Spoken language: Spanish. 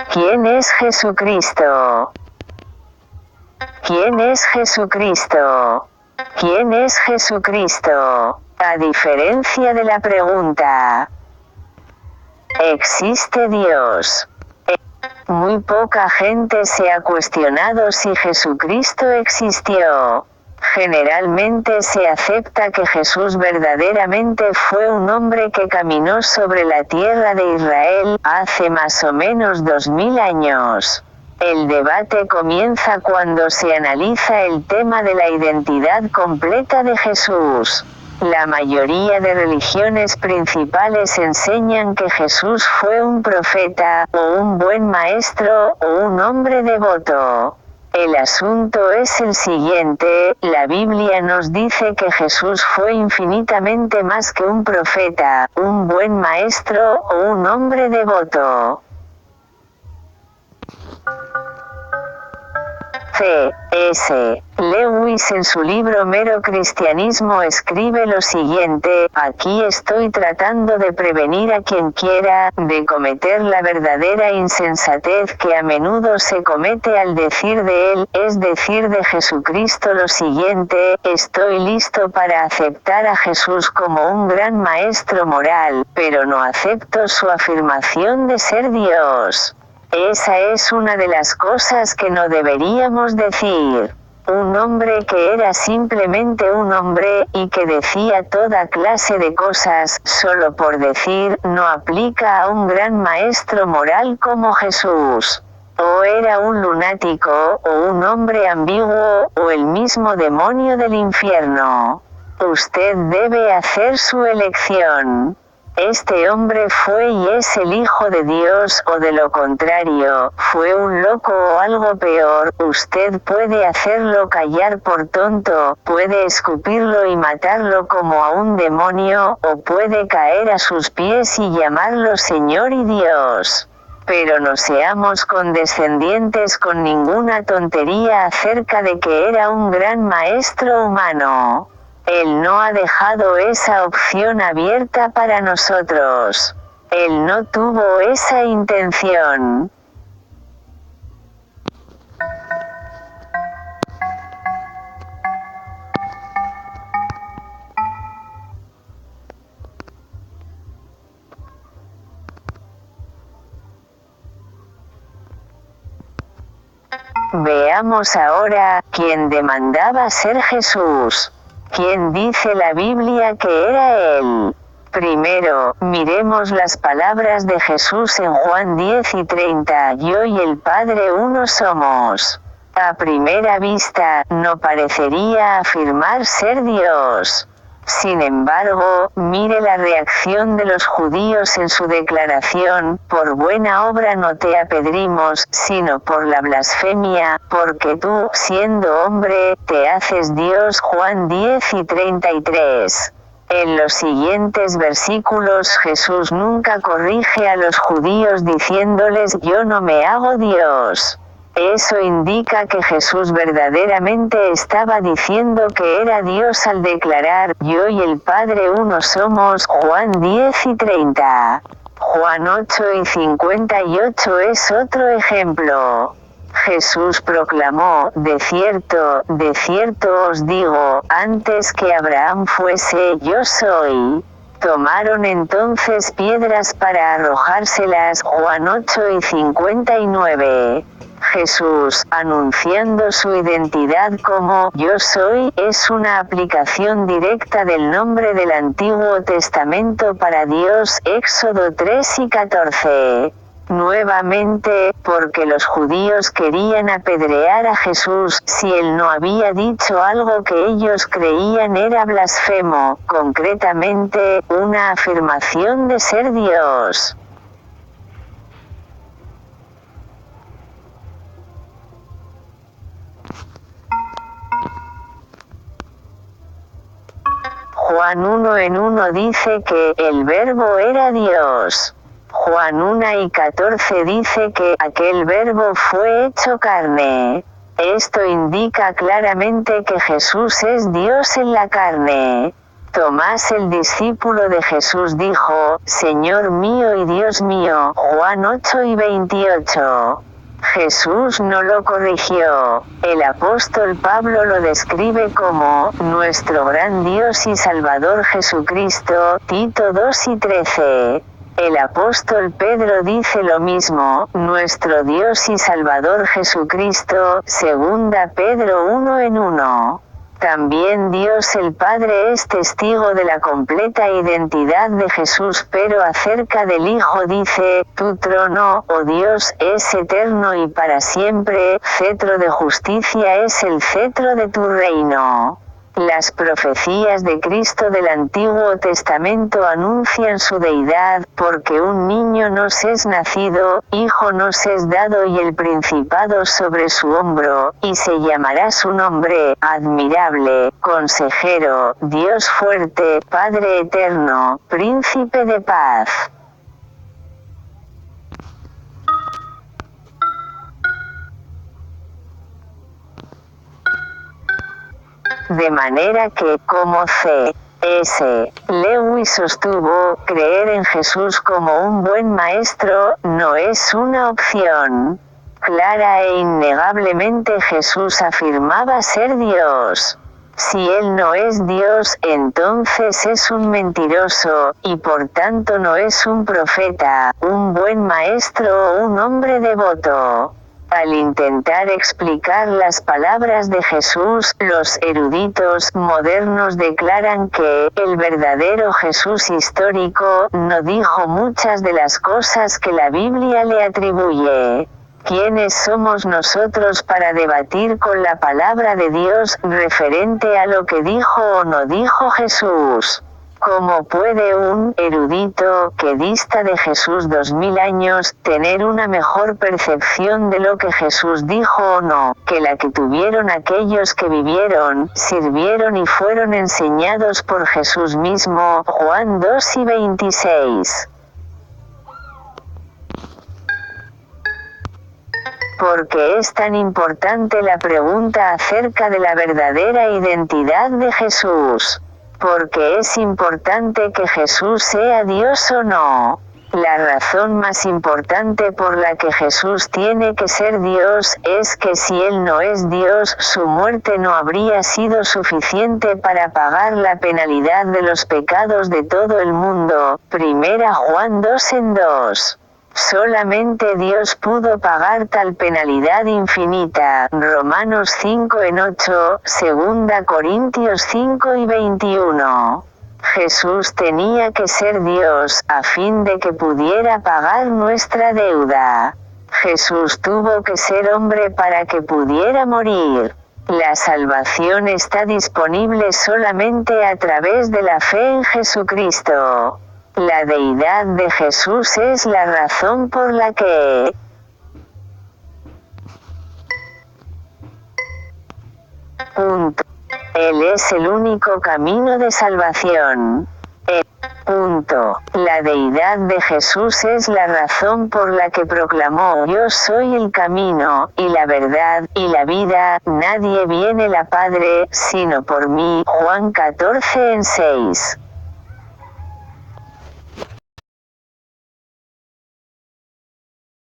¿Quién es Jesucristo? ¿Quién es Jesucristo? ¿Quién es Jesucristo? A diferencia de la pregunta, ¿existe Dios? Muy poca gente se ha cuestionado si Jesucristo existió. Generalmente se acepta que Jesús verdaderamente fue un hombre que caminó sobre la tierra de Israel, hace más o menos 2000 años. El debate comienza cuando se analiza el tema de la identidad completa de Jesús. La mayoría de religiones principales enseñan que Jesús fue un profeta, o un buen maestro, o un hombre devoto. El asunto es el siguiente: la Biblia nos dice que Jesús fue infinitamente más que un profeta, un buen maestro, o un hombre devoto. C.S. Lewis en su libro Mero Cristianismo escribe lo siguiente: aquí estoy tratando de prevenir a quien quiera de cometer la verdadera insensatez que a menudo se comete al decir de él, es decir de Jesucristo, lo siguiente: estoy listo para aceptar a Jesús como un gran maestro moral, pero no acepto su afirmación de ser Dios. Esa es una de las cosas que no deberíamos decir. Un hombre que era simplemente un hombre, y que decía toda clase de cosas, solo por decir, no aplica a un gran maestro moral como Jesús. O era un lunático, o un hombre ambiguo, o el mismo demonio del infierno. Usted debe hacer su elección. Este hombre fue y es el Hijo de Dios, o de lo contrario, fue un loco o algo peor. Usted puede hacerlo callar por tonto, puede escupirlo y matarlo como a un demonio, o puede caer a sus pies y llamarlo Señor y Dios. Pero no seamos condescendientes con ninguna tontería acerca de que era un gran maestro humano. Él no ha dejado esa opción abierta para nosotros. Él no tuvo esa intención. Veamos ahora, ¿quién demandaba ser Jesús? ¿Quién dice la Biblia que era él? Primero, miremos las palabras de Jesús en Juan 10:30, yo y el Padre uno somos. A primera vista, no parecería afirmar ser Dios. Sin embargo, mire la reacción de los judíos en su declaración: por buena obra no te apedrimos, sino por la blasfemia, porque tú, siendo hombre, te haces Dios. Juan 10:33. En los siguientes versículos Jesús nunca corrige a los judíos diciéndoles yo no me hago Dios. Eso indica que Jesús verdaderamente estaba diciendo que era Dios al declarar, yo y el Padre uno somos. Juan 10:30. Juan 8:58 es otro ejemplo. Jesús proclamó, de cierto os digo, antes que Abraham fuese, yo soy. Tomaron entonces piedras para arrojárselas. Juan 8:59. Jesús, anunciando su identidad como yo soy, es una aplicación directa del nombre del Antiguo Testamento para Dios. Éxodo 3:14. Nuevamente, porque los judíos querían apedrear a Jesús, si él no había dicho algo que ellos creían era blasfemo, concretamente, una afirmación de ser Dios. Juan 1:1 dice que el Verbo era Dios. Juan 1:14 dice que aquel Verbo fue hecho carne. Esto indica claramente que Jesús es Dios en la carne. Tomás el discípulo de Jesús dijo, Señor mío y Dios mío, Juan 8:28. Jesús no lo corrigió. El apóstol Pablo lo describe como, nuestro gran Dios y Salvador Jesucristo, Tito 2:13. El apóstol Pedro dice lo mismo, nuestro Dios y Salvador Jesucristo, 2 Pedro 1:1. También Dios el Padre es testigo de la completa identidad de Jesús, pero acerca del Hijo dice, tu trono, oh Dios, es eterno y para siempre, cetro de justicia es el cetro de tu reino. Las profecías de Cristo del Antiguo Testamento anuncian su deidad, porque un niño nos es nacido, hijo nos es dado y el principado sobre su hombro, y se llamará su nombre, admirable, consejero, Dios fuerte, Padre eterno, príncipe de paz. De manera que, como C.S. Lewis sostuvo, creer en Jesús como un buen maestro, no es una opción. Clara e innegablemente Jesús afirmaba ser Dios. Si Él no es Dios, entonces es un mentiroso, y por tanto no es un profeta, un buen maestro o un hombre devoto. Al intentar explicar las palabras de Jesús, los eruditos modernos declaran que el verdadero Jesús histórico no dijo muchas de las cosas que la Biblia le atribuye. ¿Quiénes somos nosotros para debatir con la palabra de Dios referente a lo que dijo o no dijo Jesús? ¿Cómo puede un erudito que dista de Jesús 2000 años tener una mejor percepción de lo que Jesús dijo o no, que la que tuvieron aquellos que vivieron, sirvieron y fueron enseñados por Jesús mismo? Juan 2:26. ¿Por qué es tan importante la pregunta acerca de la verdadera identidad de Jesús? Porque es importante que Jesús sea Dios o no. La razón más importante por la que Jesús tiene que ser Dios es que si Él no es Dios, su muerte no habría sido suficiente para pagar la penalidad de los pecados de todo el mundo. 1 Juan 2:2. Solamente Dios pudo pagar tal penalidad infinita. Romanos 5:8, 2 Corintios 5:21. Jesús tenía que ser Dios, a fin de que pudiera pagar nuestra deuda. Jesús tuvo que ser hombre para que pudiera morir. La salvación está disponible solamente a través de la fe en Jesucristo. La deidad de Jesús es la razón por la que Él es el único camino de salvación. La deidad de Jesús es la razón por la que proclamó: yo soy el camino, y la verdad, y la vida, nadie viene al Padre, sino por mí. Juan 14:6.